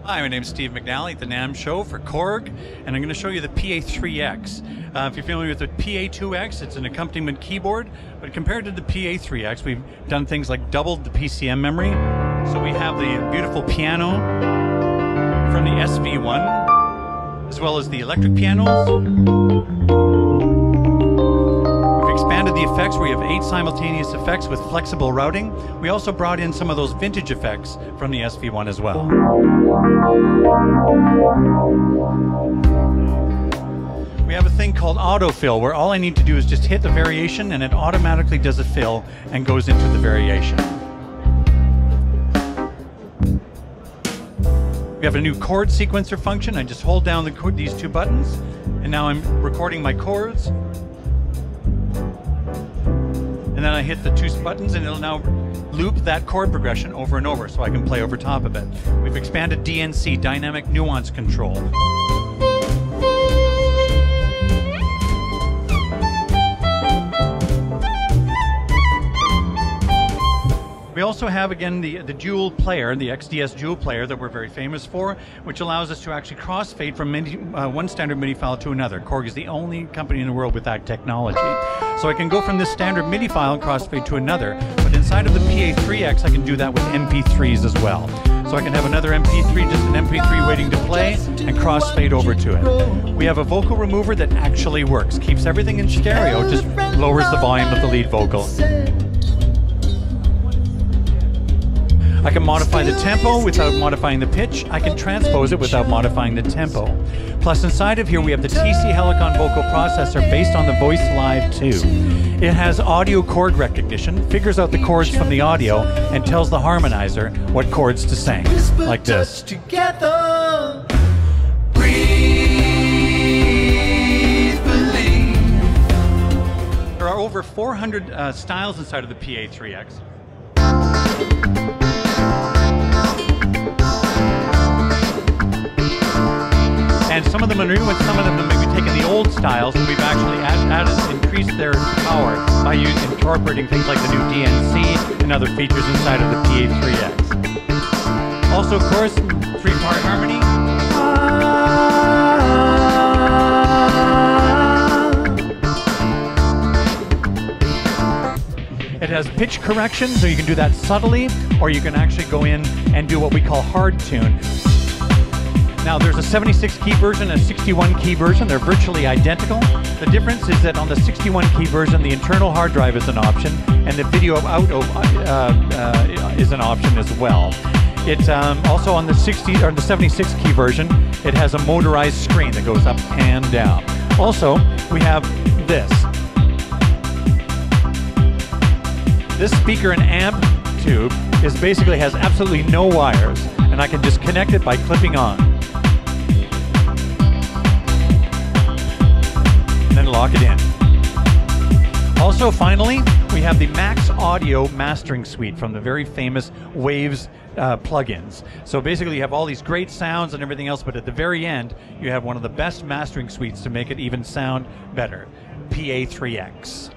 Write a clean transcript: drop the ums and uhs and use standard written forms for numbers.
Hi, my name is Steve McNally at the NAMM show for Korg, and I'm going to show you the Pa3X. If you're familiar with the Pa2X, it's an accompaniment keyboard, but compared to the Pa3X, we've done things like doubled the PCM memory. So we have the beautiful piano from the SV1, as well as the electric pianos. We've expanded the effects where we have 8 simultaneous effects with flexible routing. We also brought in some of those vintage effects from the SV1 as well. We have a thing called autofill, where all I need to do is just hit the variation and it automatically does a fill and goes into the variation. We have a new chord sequencer function. I just hold down these 2 buttons, and now I'm recording my chords. And then I hit the 2 buttons and it'll now loop that chord progression over and over so I can play over top of it. We've expanded DNC, Dynamic Nuance Control. We also have, again, the dual player, the XDS dual player that we're very famous for, which allows us to actually crossfade from one standard MIDI file to another. Korg is the only company in the world with that technology. So I can go from this standard MIDI file and crossfade to another, but inside of the Pa3X I can do that with MP3s as well. So I can have another MP3, just an MP3 waiting to play, and crossfade over to it. We have a vocal remover that actually works, keeps everything in stereo, just lowers the volume of the lead vocal. I can modify the tempo without modifying the pitch. I can transpose it without modifying the tempo. Plus inside of here we have the TC Helicon vocal processor based on the Voice Live 2. It has audio chord recognition, figures out the chords from the audio, and tells the harmonizer what chords to sing, like this. There are over 400 styles inside of the Pa3X. And some of them are new, and some of them have maybe taken the old styles, and we've actually increased their power by incorporating things like the new DNC and other features inside of the Pa3X. Also, of course, 3-part harmony. It has pitch correction, so you can do that subtly, or you can actually go in and do what we call hard tune. Now there's a 76 key version and a 61 key version. They're virtually identical. The difference is that on the 61 key version, the internal hard drive is an option, and the video out is an option as well. It's also on the 76 key version, it has a motorized screen that goes up and down. Also, we have this. This speaker and amp tube basically has absolutely no wires, and I can just connect it by clipping on. And then lock it in. Also, finally, we have the Max Audio Mastering Suite from the very famous Waves plugins. So basically you have all these great sounds and everything else, but at the very end you have one of the best mastering suites to make it even sound better. Pa3X.